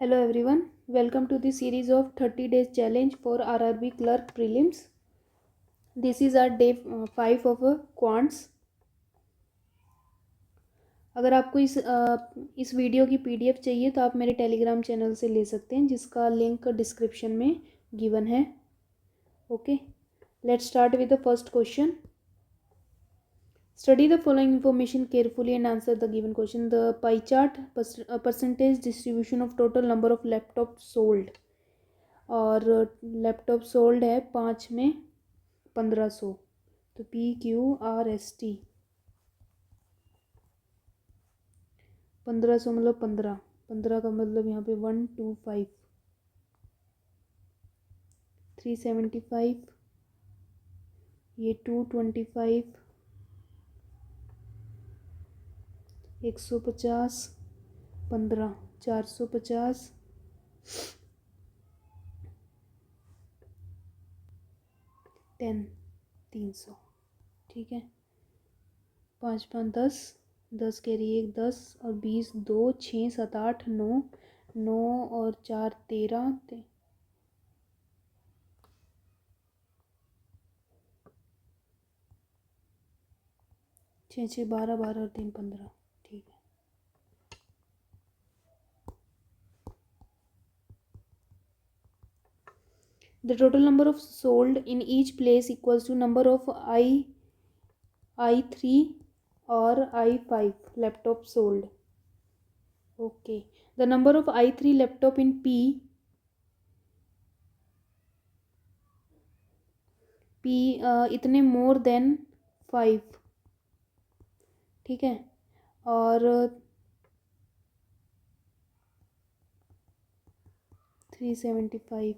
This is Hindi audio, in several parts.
Hello everyone, welcome to the series of 30 days challenge for RRB clerk prelims. This is our day 5 of quants. अगर आपको इस वीडियो की पीडीएफ चाहिए तो आप मेरे टेलीग्राम चैनल से ले सकते हैं जिसका लिंक डिस्क्रिप्शन में गिवन है. Okay, let's start with the first question. Study the following information carefully and answer the given question. The pie chart percentage distribution of total number of laptops sold. और लैपटॉप सोल्ड है 5 में 1500. तो PQRST 1500 मतलब 15 का मतलब यहाँ पे 125 375 ये 225 150 15 450 10 300. ठीक है, 5 5 10 10 कैरी 1 10 और 20 2 6 7 8 9 9 और 4 13 6 6 12 12 और 3 15. ठीक है. The total number of sold in each place equals to number of I3 or I5 laptop sold. Okay. The number of I3 laptop in P इतने more than 5. ठीक है. और 375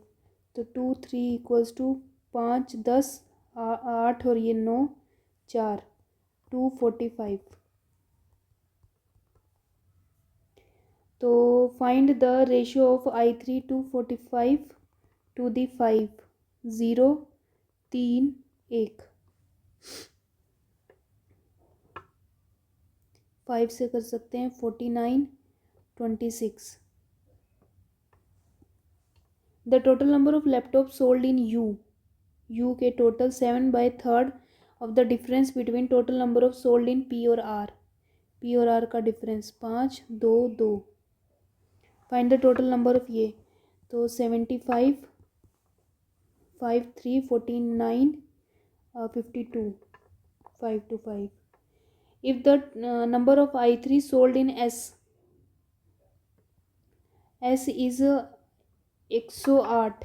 तो 2 3 इक्वल्स टू 5 10 8 और ये 9 4 245. तो find the ratio of I3 to 45 to the 5 0 3 1. 5 से कर सकते हैं 49 26. The total number of laptop sold in U के total 7/3 of the difference between total number of sold in P और आर का डिफरेंस 5 2 2. Find the total number of ये तो 75 5 3 49 52 5 to 5. If the number of I3 sold in S is 108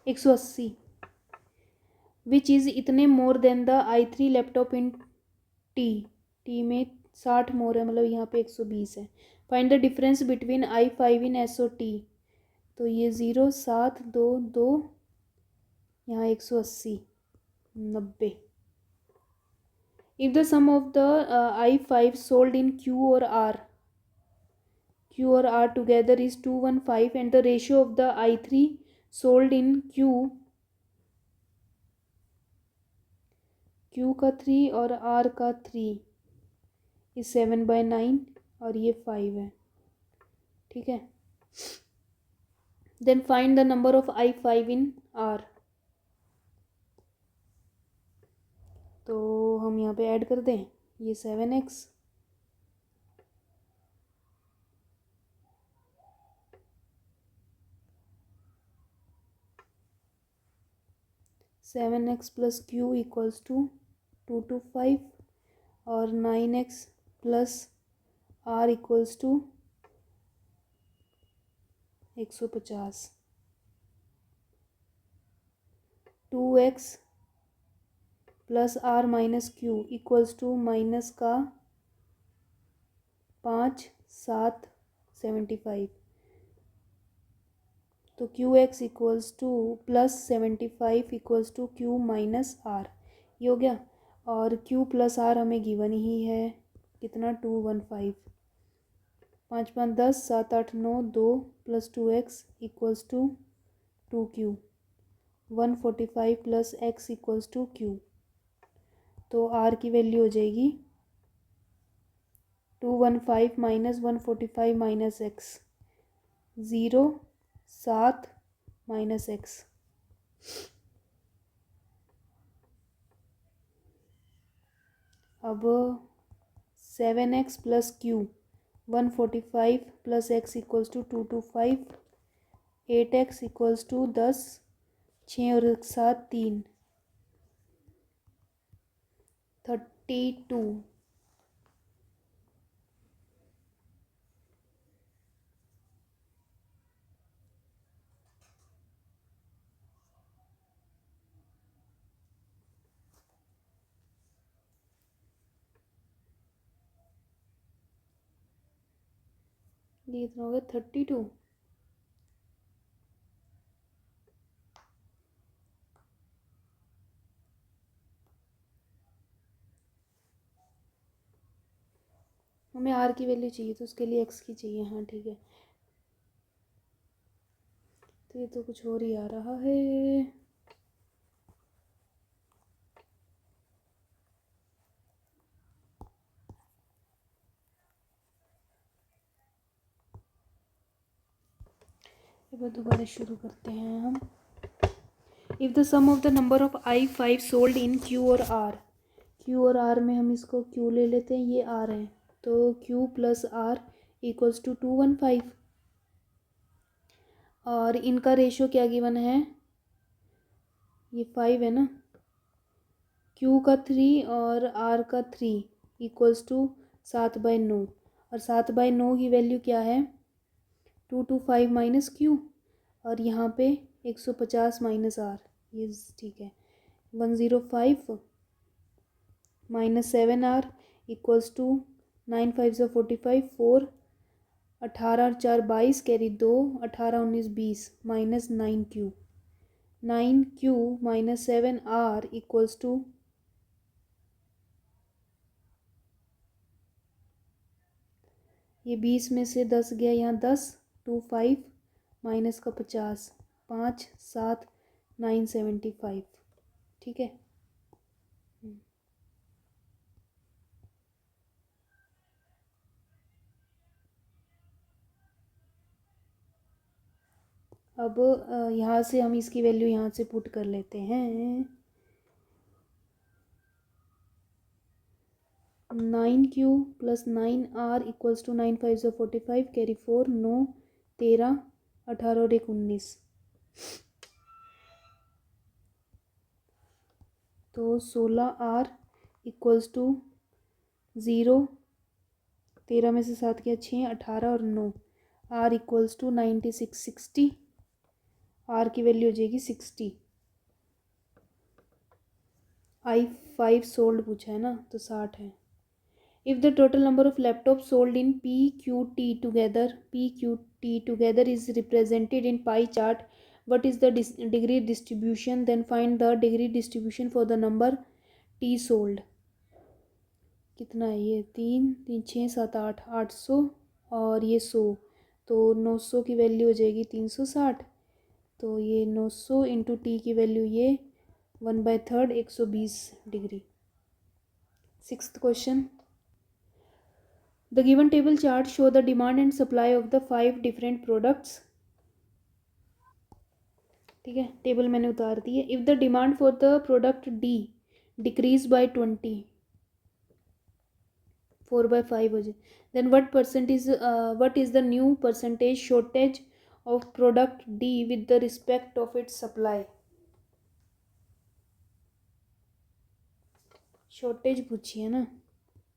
180 which is इतने more than the I3 laptop in T में 60 मोर है मतलब यहाँ पे 120 है. Find the difference between I5 in S और T. तो ये 0 7 2 2 यहाँ 180 90. If the sum of the I5 sold in Q or R together is 215 and the ratio of the I3 sold in Q का 3 और R का 3 इस 7/9 और ये 5 है. ठीक है. Then find the number of I5 in R. तो हम यहाँ पे ऐड कर दें ये 7x 7x plus Q equals to 225 और 9x plus R equals to 150. 2x plus R minus Q equals to minus का 5 7 75. तो QX equals to plus 75 equals to Q minus R. ये हो गया. और Q प्लस R हमें गिवन ही है कितना 215. 5 5 10 7 8 9 2 plus 2x equals to 2Q 145 plus x equals to Q. तो R की वैल्यू हो जाएगी 215 minus 145 minus x 0, 7 minus X. अब 7x plus Q 145 plus X equals to 225, 8x equals to 10, 6 और 7 3, 32। ये इतना हो गया 32। हमें आर की वैल्यू चाहिए तो उसके लिए एक्स की चाहिए। हाँ ठीक है, तो ये तो कुछ और ही आ रहा है। एक बार दोबारा शुरू करते हैं हम। If the sum of the number of I5 sold in Q और आर, क्यू और आर में हम इसको क्यू ले लेते हैं, ये आर है, तो Q plus R equals to 215। और इनका रेशो क्या गिवन है, ये 5 है ना, क्यू का 3 और आर का 3 इक्वल्स टू 7/9। और 7/9 की वैल्यू क्या है, 225 माइनस क्यू, और यहाँ पे 150 माइनस आर, ये ठीक है। 105 माइनस 7R इक्वल्स टू 9 5 ज़ा 45, 4, 18 और 4 22, carry 2, 18 19 20 minus 9Q, 9Q minus 7R equals to, ये 20 में से 10 गया यहाँ 10, 25 माइनस का 50, 5 7 975। ठीक है। अब यहाँ से हम इसकी वैल्यू यहाँ से पुट कर लेते हैं। 9Q plus 9R equals to 9 5 ज़ा 45, कैरी 4, 9 13 18 और 1 19, तो 16R इक्वल्स टू 0, 13 में से 7 गया 6, 18 और 9, R इक्वल्स टू 96 60, R की वैल्यू हो जाएगी 60। I5 सोल्ड पूछा है ना, तो 60 है। If the total number of laptops sold in PQT together is represented in pie chart, what is the degree distribution? Then find the degree distribution for the number T sold. कितना है ये, 3 3 6 7 8 800 और ये 100, तो 900 की वैल्यू हो जाएगी 360, तो ये 900 इंटू टी की वैल्यू ये 1/3 120 degree. 6th question, the given table chart show the demand and supply of the 5 different products. ठीक है, टेबल मैंने उतार दी है। If the demand for the product D decrease by 20, 4/5 हो जाए, then what is the new percentage shortage of product D with the respect of its supply? Shortage पूछी है ना,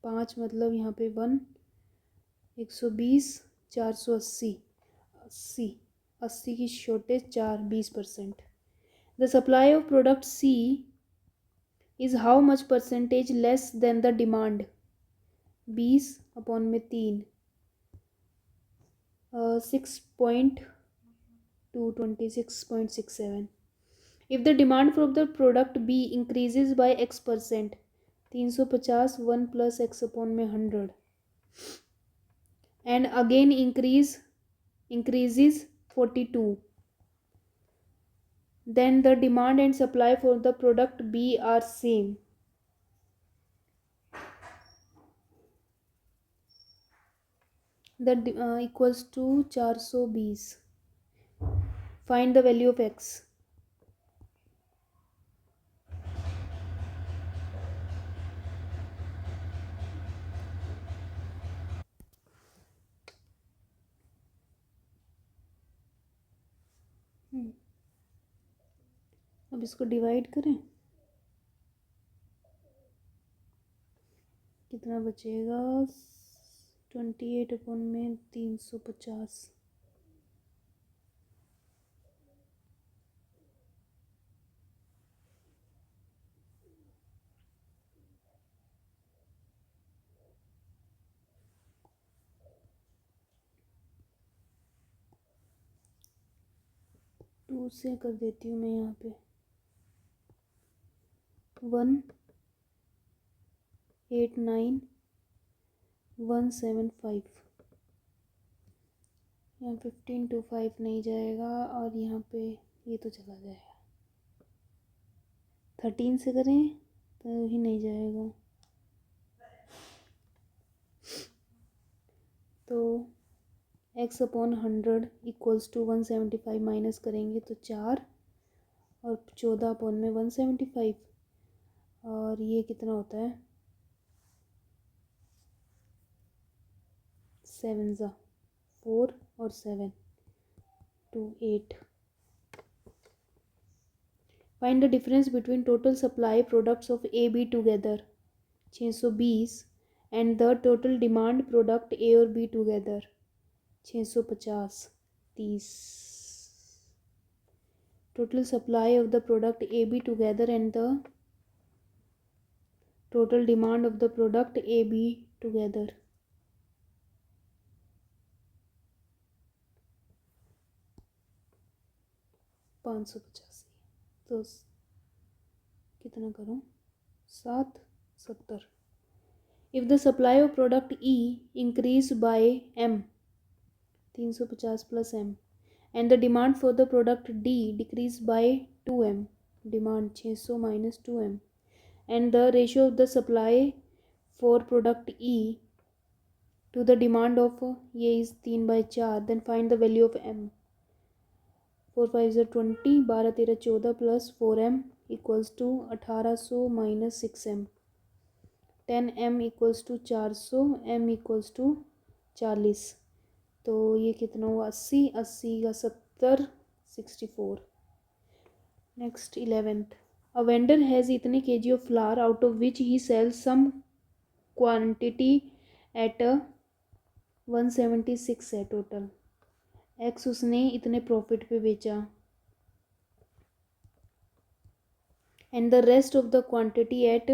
5 मतलब यहाँ पे 1, 120, 480, 80, 80 की shortage 4 20%। The supply of product C is how much percentage less than the demand, 20/3, 6.2 26.67। If the demand for the product B increases by x%, 350 1 plus x/100, and again increases 42, then the demand and supply for the product B are same. That equals to 420. Find the value of x. अब इसको डिवाइड करें, कितना बचेगा? 28 अपॉन में 350. टू से कर देती हूँ मैं यहाँ पे 189,175. यहाँ 15 to 5 नहीं जाएगा, और यहाँ पे ये तो चला जाएगा. 13 से करें तो ही नहीं जाएगा. तो x upon 100 equals to 175 minus करेंगे तो 4, और 14 अपॉन में 175, और ये कितना होता है? 7 ज़ा 4 और 7 to 8. Find the difference between total supply products of A B together 620 and the total demand product A और B together 650. 30. Total supply of the product A B together and the total demand of the product A B together. 585. तो कितना करूँ? 770. If the supply of product E increase by m 350 plus m and the demand for the product D decrease by 2m, demand 600 minus 2m, and the ratio of the supply for product E to the demand of ये is 3/4, then find the value of m. 4 5 ज़ा 20, 12 13 14 plus 4m equals to 1800 minus 6m. 10m equals to 400, m equals to 40. तो ये कितना हुआ? 80. 80 का 70, 64. Next 11th. A vendor has इतने kg of flower out of which he sell some quantity at 176 है टोटल. x उसने इतने प्रॉफिट पे बेचा, and the rest of the quantity at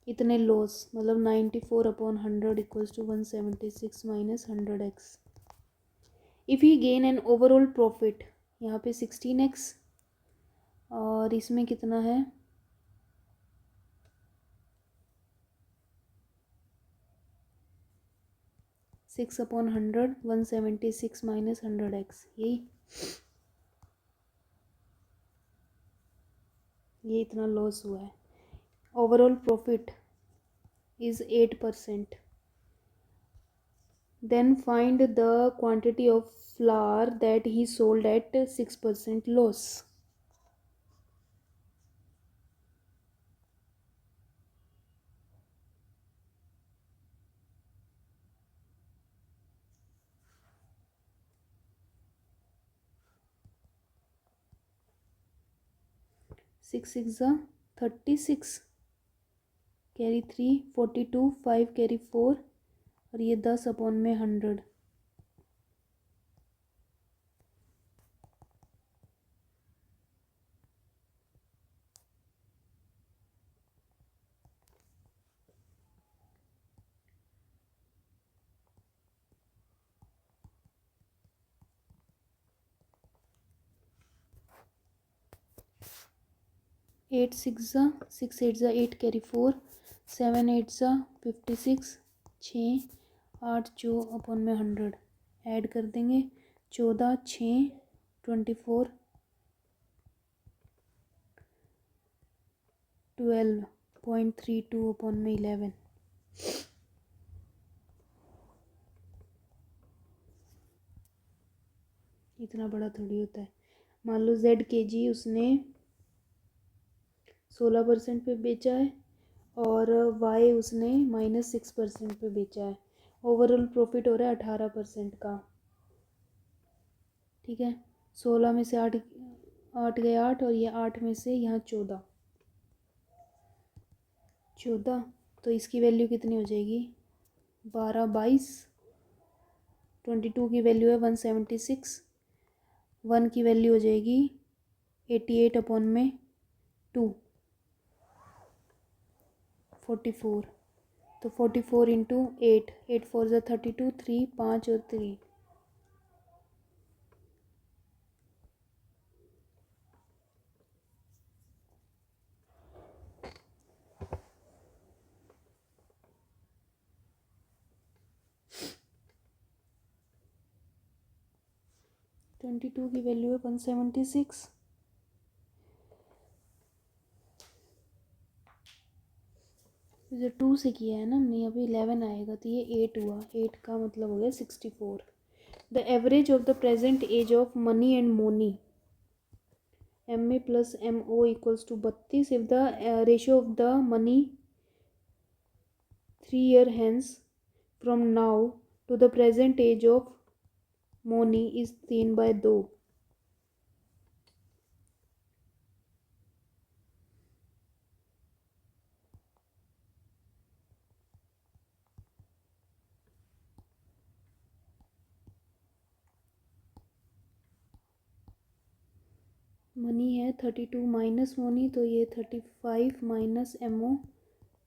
इतने लॉस, मतलब 94 upon 100 equals to 176 minus 100x. If he gain an overall profit, यहाँ पे 16x, और इसमें कितना है? 6 अपॉन 100, 176 माइनस 100x. ये इतना लॉस हुआ है. Overall profit is 8%. Then find the quantity of flour that he sold at 6% loss. Six six ज़ा 36, कैरी 3, 42, 5 कैरी 4, और ये 10 अपॉन में 100. एट सिक्स ज़ा 6 8 ज़ा 8 कैरी 4, 7 8 ज़ा 56, 6 8 जो अपॉन में 100 ऐड कर देंगे. 14 6 24 12.32 अपॉन में 11. इतना बड़ा थोड़ी होता है। मान लो ZKG उसने 16% पे बेचा है और Y उसने -6% पे बेचा है। ओवरऑल प्रॉफिट हो रहा है 18% का। ठीक है, 16 में से 8 8 गए 8 और ये 8 में से यहाँ 14 तो इसकी वैल्यू कितनी हो जाएगी 12 22। 22 की वैल्यू है 176। 1 की वैल्यू हो जाएगी 88 अपॉन में 2 44। तो 44 इंटू 8 8 4 ज़ा 32 3 5 और 3 22 की वैल्यू है 176। जो 2 से किया है ना हमने, यहाँ पे 11 आएगा तो ये 8 हुआ। 8 का मतलब हो गया 64। The average of the present age of Mani and Moni MA plus MO equals to 32 if the ratio of the Mani 3 year hence from now to the present age of Moni is 3/2। Mani है 32 माइनस मोनी तो ये 35 माइनस MO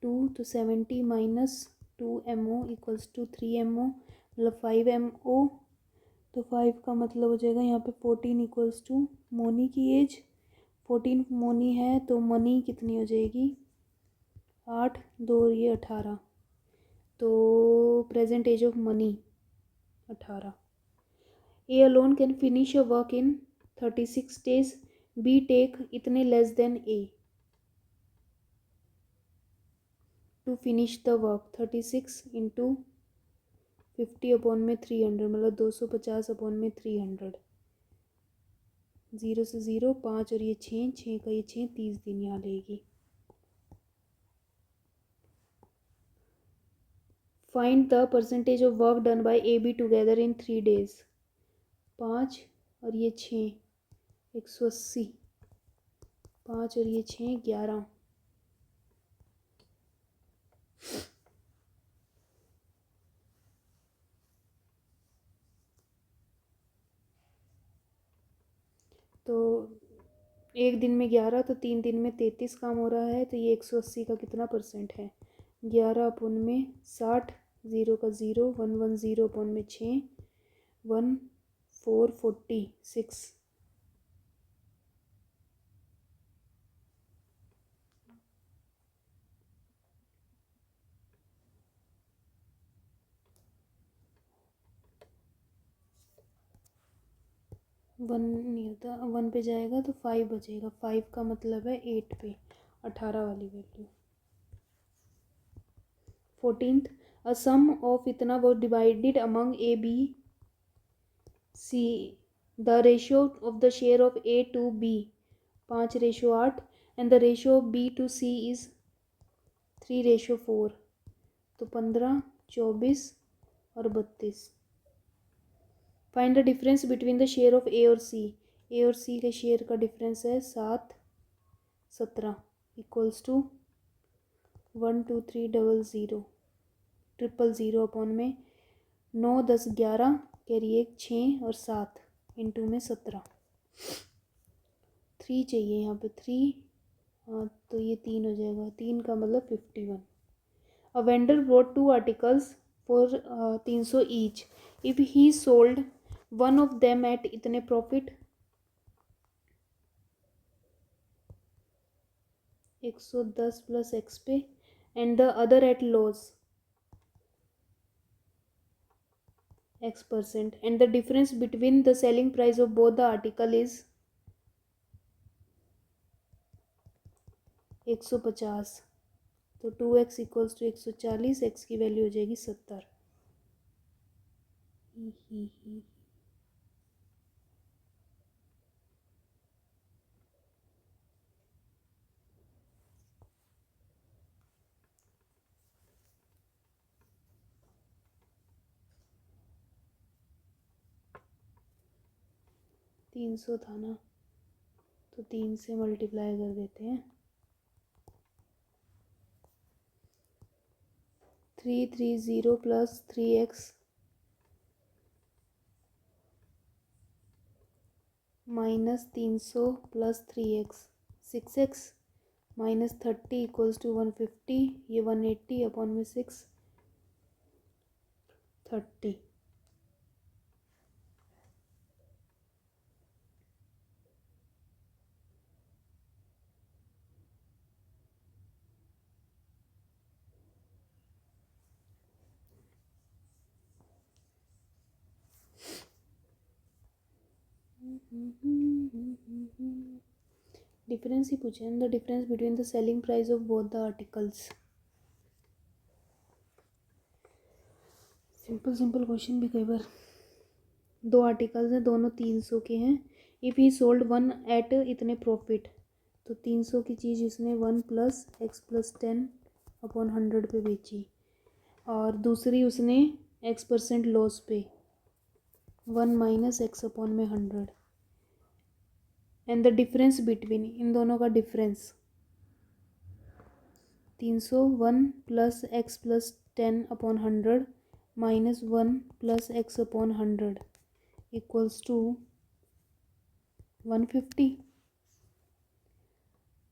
2 तो 70 minus 2MO equals to 3MO मतलब 5MO। तो 5 का मतलब हो जाएगा यहाँ पे 14 इक्वल्स टू मोनी की एज। 14 मोनी है तो मनी कितनी हो जाएगी 8 2 ये 18। तो present age of Mani 18। A alone can finish a work in 36 days. B take इतने less than A to finish the work। 36 into 50 upon में 300 मतलब 250 अपॉन में 300। 0 से 0 5 और ये 6 6 का ये 6 30 दिन यहाँ लेगी। Find the percentage of work done by AB together in 3 days। 5 और ये 6 180। 5 और ये 6 11। तो एक दिन में 11 तो 3 दिन में 33 काम हो रहा है तो ये 180 का कितना परसेंट है 11 अपन में 60। 0 का 0 110 अपन में 6 1 4 46। वन नहीं होता 1 पे जाएगा तो 5 बचेगा। 5 का मतलब है 8 पे 18 वाली value. 14th a some of इतना वो divided among ABC the ratio of the share of A to B 5:8 and the ratio of B to C is 3:4। तो 15 24 और 32। Find the difference between the share of A और C। A और C के शेयर का डिफरेंस है 7 17 इक्वल्स टू 1 2 3 0 0 अपॉन में 9 10 11 कैरी 1 6 और 7 इंटू में 17। 3 चाहिए यहाँ पे 3। हाँ तो ये 3 हो जाएगा। 3 का मतलब 51। A vendor brought 2 articles for 300 each. If he sold one of them at इतने प्रॉफिट 110 प्लस एक्स पे and the other at loss X% and the difference between the selling price of both the article is 150। तो 2x इक्वल्स टू 140, x की वैल्यू हो जाएगी 70। ही 300 था ना, तो 3 से मल्टीप्लाई कर देते हैं। 330 plus 3x minus 300 plus 3x 6x minus 30 equals to 150। ये 180 अपॉन में 6 30। डिफरेंस ही पूछे हैं, the difference between the selling price of both the articles. Simple simple question भी कई बार। दो आर्टिकल्स हैं, दोनों 300 के हैं। If he sold one at इतने प्रॉफिट, तो 300 की चीज़ उसने 1 प्लस एक्स प्लस 10 अपॉन 100 पे बेची, और दूसरी उसने x% लॉस पे 1 माइनस एक्स अपॉन में 100। एंड द डिफरेंस बिटवीन, इन दोनों का difference 300 1 plus X plus 10 upon 100 minus 1 plus X upon 100 equals to 150।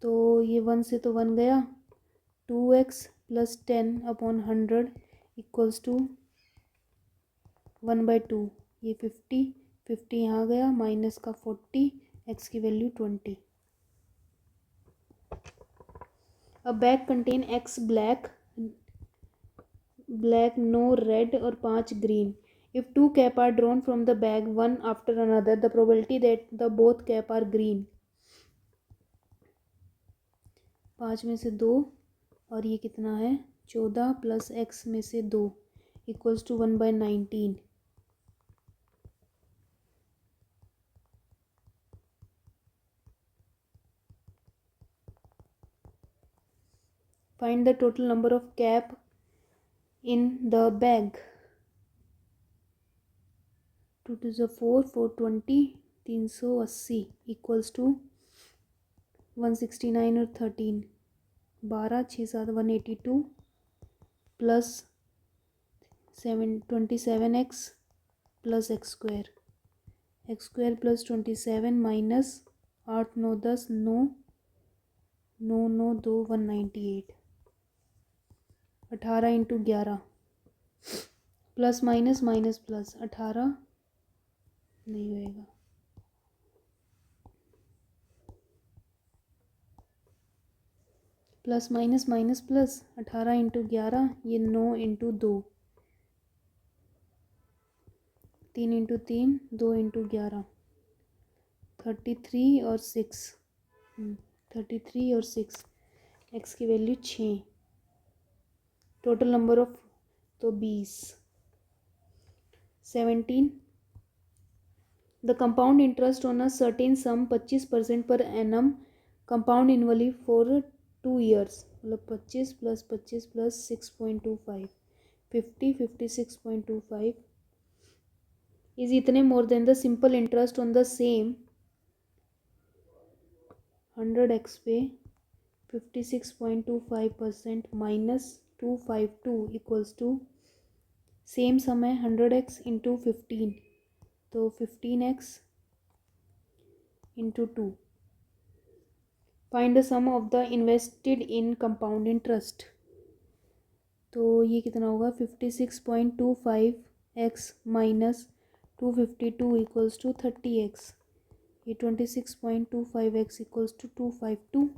तो ये 1 से तो 1 गया, 2x plus 10 upon 100 equals to 1/2। ये 50 यहाँ गया, माइनस का 40, x की value 20। A bag contain x black no red और 5 green. If 2 cap are drawn from the bag one after another, the probability that the both cap are green. 5 में से 2, और ये कितना है 14 प्लस x में से 2 equals to 1/19। Find the total number of cap in the bag. 2 टू ज़ 4, 420, 380 इक्वल्स टू 169 और 13, 12 6 7 182 plus 27x plus x² plus 27 minus 8 9 10 9 9 9 2 198। 18 into 11 plus minus minus plus 18 नहीं होएगा। Plus minus minus plus 18 into 11, ये 9 इंटू 2, 3 इंटू 3 2 इंटू 11, 33 और 6, 33 और 6, एक्स की वैल्यू 6। टोटल नंबर ऑफ, तो 20। 17 the compound interest on a certain some 25% per annum compound annually for 2 years, मतलब 25 प्लस 25 प्लस 6.25 50 56.25 इज इतने more than the simple interest on the same 100x पे 56.25% minus 252 equals to same sum है 100x इंटू 15, तो 15x into 2। Find the sum of the invested in compound interest. तो ये कितना होगा 56.25x minus 252 equals to 30x। ये 26.25x इक्वल्स टू 252।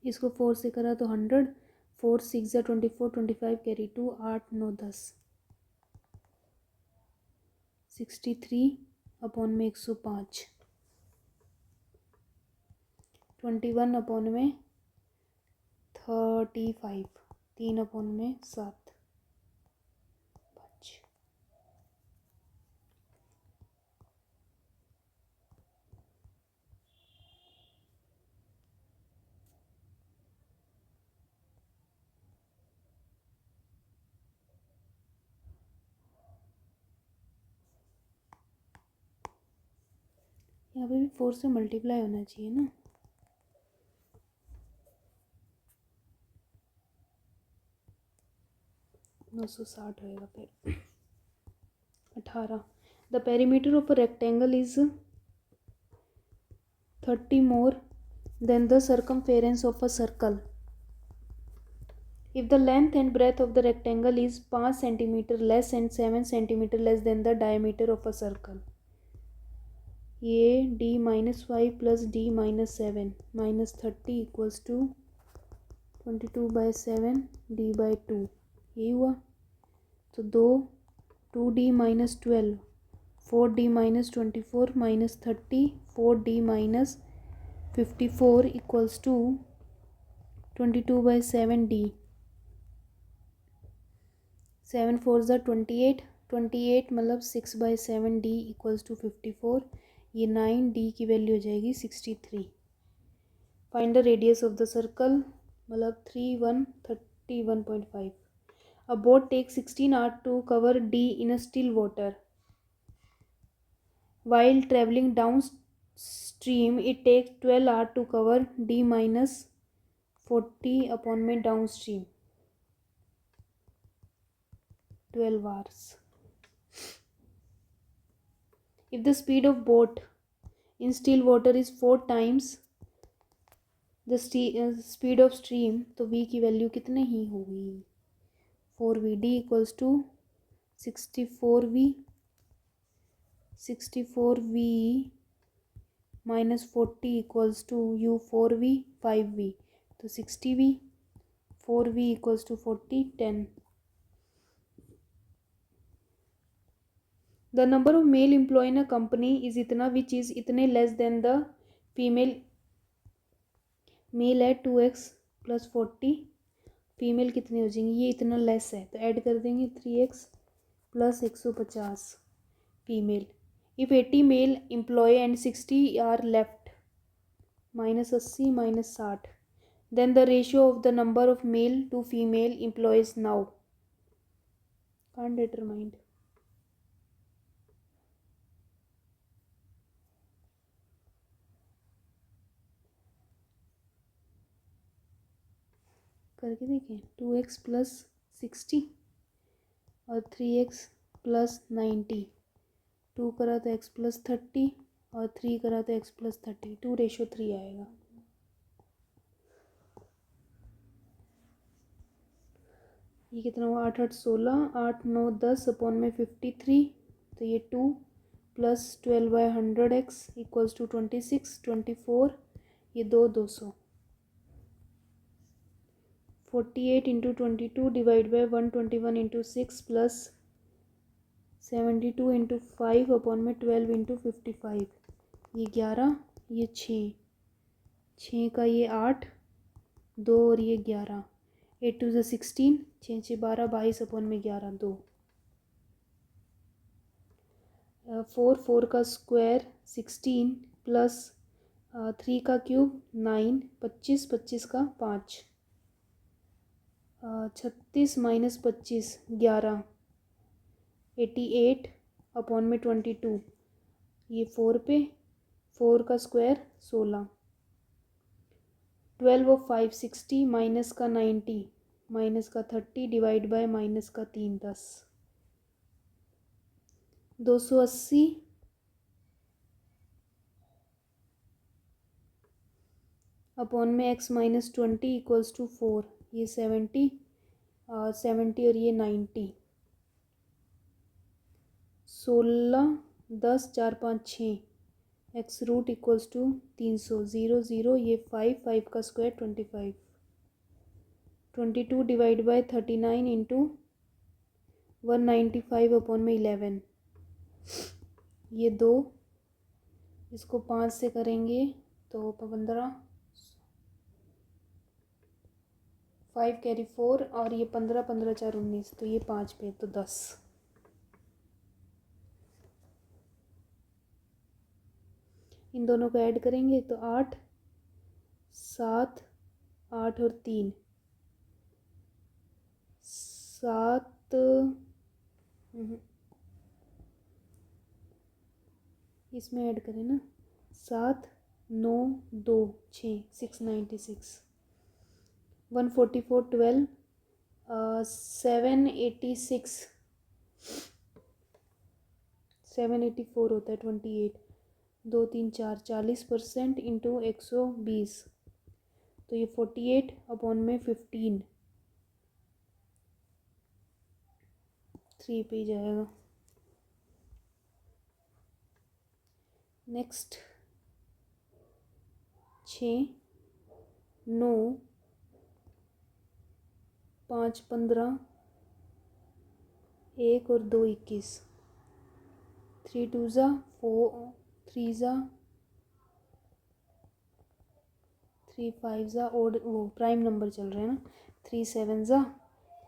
इसको 4 से करा तो 100, 4 6 24 25 कैरी 2 8 9 10 63 अपॉन में 105, 21 अपॉन में 35, 3 अपॉन में 7, 5। यहाँ पे भी 4 से मल्टीप्लाई होना चाहिए ना। 960 होएगा फिर। 18, the perimeter of a rectangle is 30 more than the circumference of a circle if the length and breadth of the rectangle is 5 centimeter less and 7 centimeter less than the diameter of a circle। ये d -5 plus d -7 minus 30 equals to 22/7 d by 2, यही हुआ। तो 2d minus 12, 4d minus 24 minus 30, 4d minus 54 equals to 22/7d। 7 4 ज़ा 28, 28 मतलब 6/7d equals to 54। ये 9d की वैल्यू हो जाएगी 63। Find the radius of the circle मतलब 3131.5। A boat takes 16 hours to cover D in a still water. While traveling downstream, it takes 12 hours to cover D minus 40 upon में downstream, 12 hours. If the speed of boat in still water is 4 times the speed of stream, तो v की वैल्यू कितने ही होगी? 4v, d equals to 64v, 64v minus 40 equals to u 4v, 5v, तो 60v, 4v equals to 40, 10। The number of male employee in a company is इतना which is इतने less than the female। Male है 2x plus 40, फीमेल कितनी हो जाएंगी? ये इतना लेस है तो ऐड कर देंगे 3x plus 150 female. If 80 male employ and 60 are left, -80 -60, then the ratio of the number of male to female employees now can't determined. करके देखें। 2x plus 60 और 3x plus 90, 2 करा तो x plus 30 और 3 करा तो x plus 30, 2:3 आएगा। ये कितना हुआ? 8 8 16, 8 9 10 अपॉन में 53, तो ये 2 प्लस 12/100x इक्वल्स टू 26, 24, ये 200। 48 into 22 divide by 121 into 6 plus 72 into 5 upon में 12 इंटू 55, ये 11, ये 6, 6 का ये 8, 2 और ये 11, 8 2 ज़ा 16, 6 6 12, 22 अपॉन में 11, 2। 4 4 का स्क्वायर 16 प्लस 3 का क्यूब 9, 25 25 का 5, 36 माइनस 25 11, 88 अपॉन में 22, ये 4 पे, 4 का स्क्वायर 16, 12 और 5 60 माइनस का 90 माइनस का 30 डिवाइड बाय माइनस का 3 10, 280 अपॉन में x माइनस 20 इक्वल्स टू 4, ये 70, 70 और ये 90, 16 10 4 5 6, एक्स रूट इक्वल्स टू 300, 0 0, ये 5 5 का square 25, 22 divide by 39 into 195 upon में 11, ये 2, इसको 5 से करेंगे तो 15, 5 कैरी 4, और ये 15, 15 4 19, तो ये 5 पे तो 10। इन दोनों को ऐड करेंगे तो 8, 7, 8 और 3, 7, इसमें ऐड करें ना, 7, 9, 2, 6, 696, 144, 12, 786, 784 होता है, 28, 2, 3, 4, 40% इंटू 120, तो ये 48 अपॉन में 15, 3 पे ही जाएगा। नेक्स्ट 6, 9, 5, 15, 1 और 2, 21, 3 2 ज़ा 4, 3 ज़ा 3 5 ज़ा, और वो प्राइम नंबर चल रहे हैं ना, 3 7 ज़ा,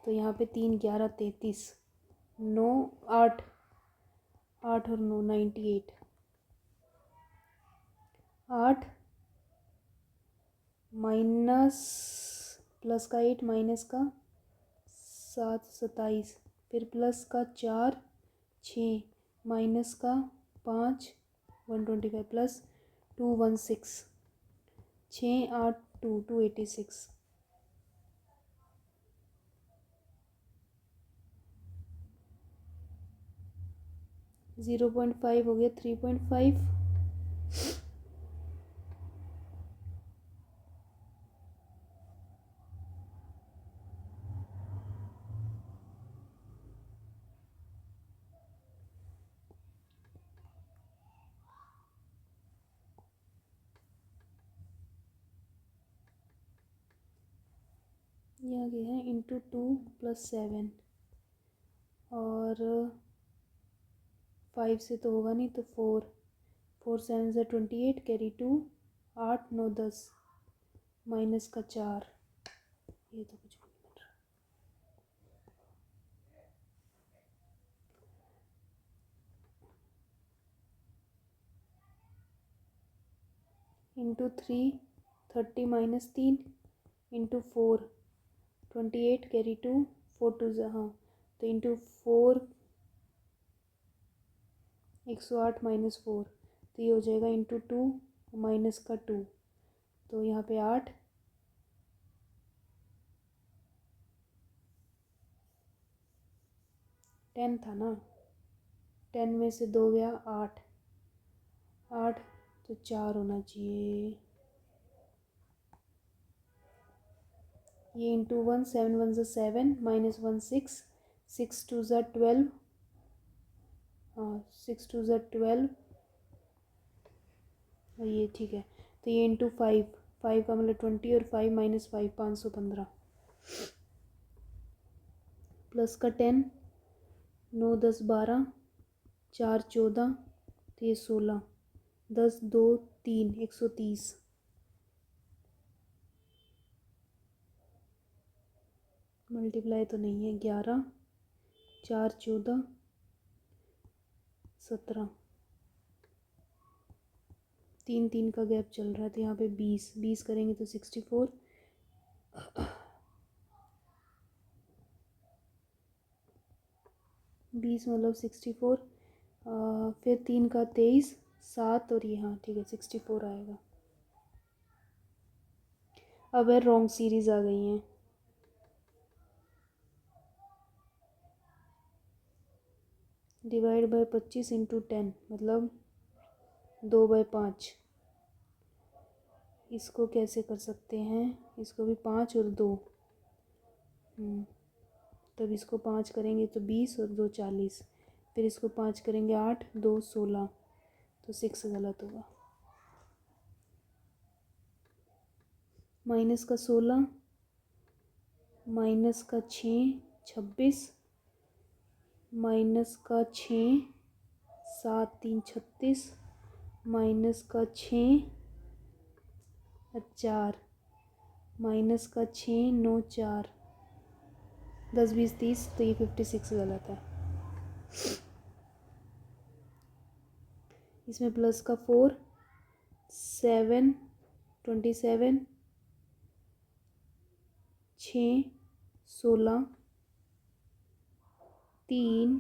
तो यहाँ पे 3 11 33, 9 8, 8 और 9 98, 8 माइनस प्लस का 8 माइनस का 7 27, फिर प्लस का 4 6 माइनस का 5 125, प्लस 2 16, 6 8 2 286, 0.5 हो गया, 3.5, ये आ गया है इंटू 2 + 7, और 5 से तो होगा नहीं, तो 4, 4 7 ज़ा 28, कैरी 2, 8 9 10, माइनस का 4, ये तो कुछ भी नहीं बन रहा, इंटू 3 30 माइनस 3, इंटू 4 28, कैरी 2, 4 2 ज़ा, हाँ, तो इंटू 4 108 माइनस 4, तो ये हो जाएगा इंटू 2 माइनस का 2, तो यहाँ पे 8, 10 था ना, 10 में से 2 गया 8, 8 तो 4 होना चाहिए, ये इंटू 1, 7 1 ज़ा 7, माइनस 1 6, 6 2 ज़ा 12, हाँ 6 2 ज़ा 12, और ये ठीक है, तो ये इंटू 5, 5 का मतलब 20, और 5 माइनस 5 515, प्लस का 10, 9 10 12, 4 14, तो ये 16, 10 2 3 130, मल्टीप्लाई तो नहीं है, 11 4 14 17, 3 3 का गैप चल रहा है, तो यहाँ पे 20 20 करेंगे तो 64, 20 मतलब 64, फिर 3 का 23, 7, और ये हाँ ठीक है 64 आएगा। अब है रॉन्ग सीरीज आ गई हैं, डिवाइड बाय 25 इंटू 10, मतलब 2/5, इसको कैसे कर सकते हैं, इसको भी 5 और 2, तब इसको 5 करेंगे तो 20 और 2 40, फिर इसको 5 करेंगे 8 2 16, तो 6 गलत होगा, माइनस का 16, माइनस का 6 26, माइनस का 6 7 3 36 माइनस का 6 4 माइनस का 6 9 4 10 20 30, तो ये 56 गलत है। इसमें प्लस का 4 7 27 6 16 3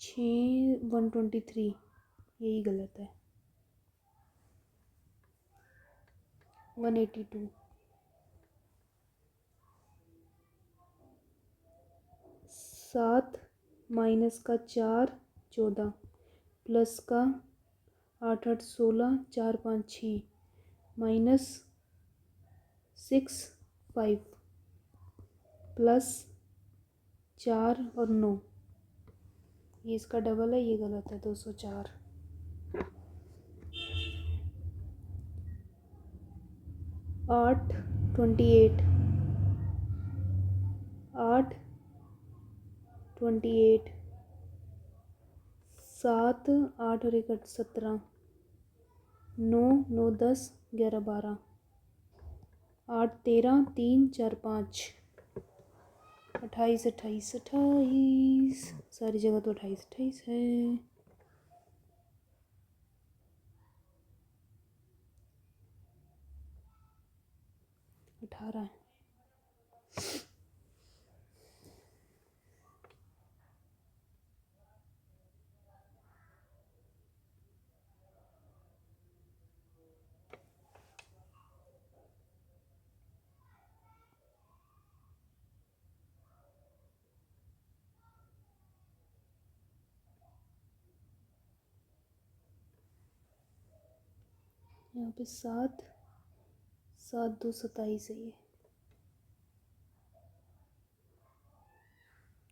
6 123, यही गलत है। 182 7 माइनस का 4 14 प्लस का 8 8 16 4 5 6 माइनस 6 5 प्लस 4 और 9, ये इसका डबल है, ये गलत है। 204 8 28 8 28 7 8 और 1 17 9 9 10 11 12 8 13 3 4 5 28 28 28, सारी जगह तो 28 28 है। 18 है। यहाँ पे 7 7 2 27 है ये,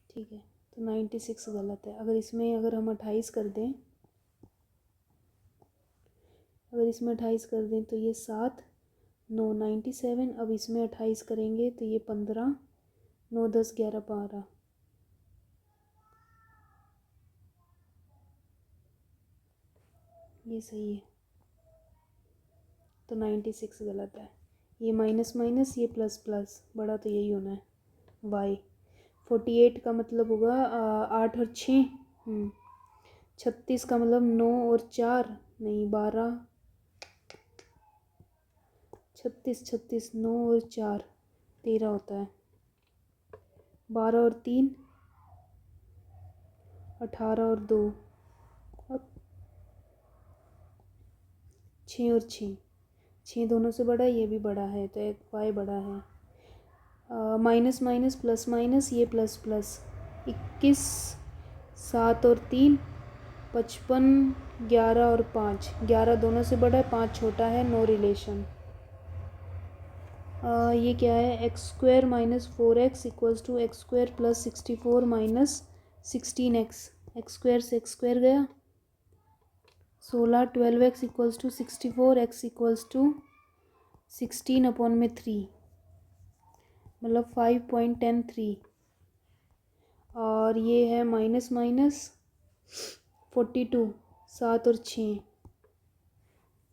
ठीक है। तो 96 गलत है। अगर इसमें हम 28 कर दें, तो ये 7 9 97। अब इसमें 28 करेंगे तो ये 15 9 10 11 12, ये सही है। तो 96 गलत है। ये माइनस माइनस, ये प्लस प्लस, बड़ा तो यही होना है y। 48 का मतलब होगा 8 और 6, 36 का मतलब 9 और 4 नहीं 12, 36 9 और 4 13 होता है। 12 और 3 18 और 2, अब 6 और 6 दोनों से बड़ा है, ये भी बड़ा है, तो एक y बड़ा है। माइनस माइनस प्लस माइनस, ये प्लस प्लस 21 7 और 3 55 11 और 5, 11 दोनों से बड़ा है, 5 छोटा है, नो रिलेशन। ये क्या है, X square minus 4x equals to X square plus 64 minus 16x। X square से एक्स स्क्वायर गया, 16 12x equals to 64, x equals to 16 upon में 3, मतलब 5.103। और ये है माइनस माइनस 42 7 और 6,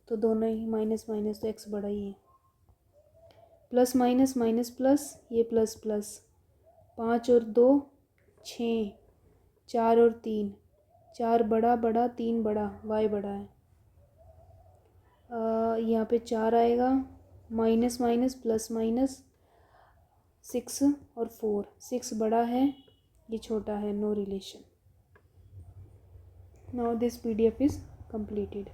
तो दोनों ही माइनस माइनस, तो x बड़ा ही है। प्लस माइनस माइनस प्लस, ये प्लस प्लस 5 और 2 6, 4 और 3, 4 बड़ा बड़ा 3 बड़ा, y बड़ा है। यहाँ पे 4 आएगा, माइनस माइनस प्लस माइनस 6 और 4, 6 बड़ा है, ये छोटा है, no relation. Now this PDF is completed.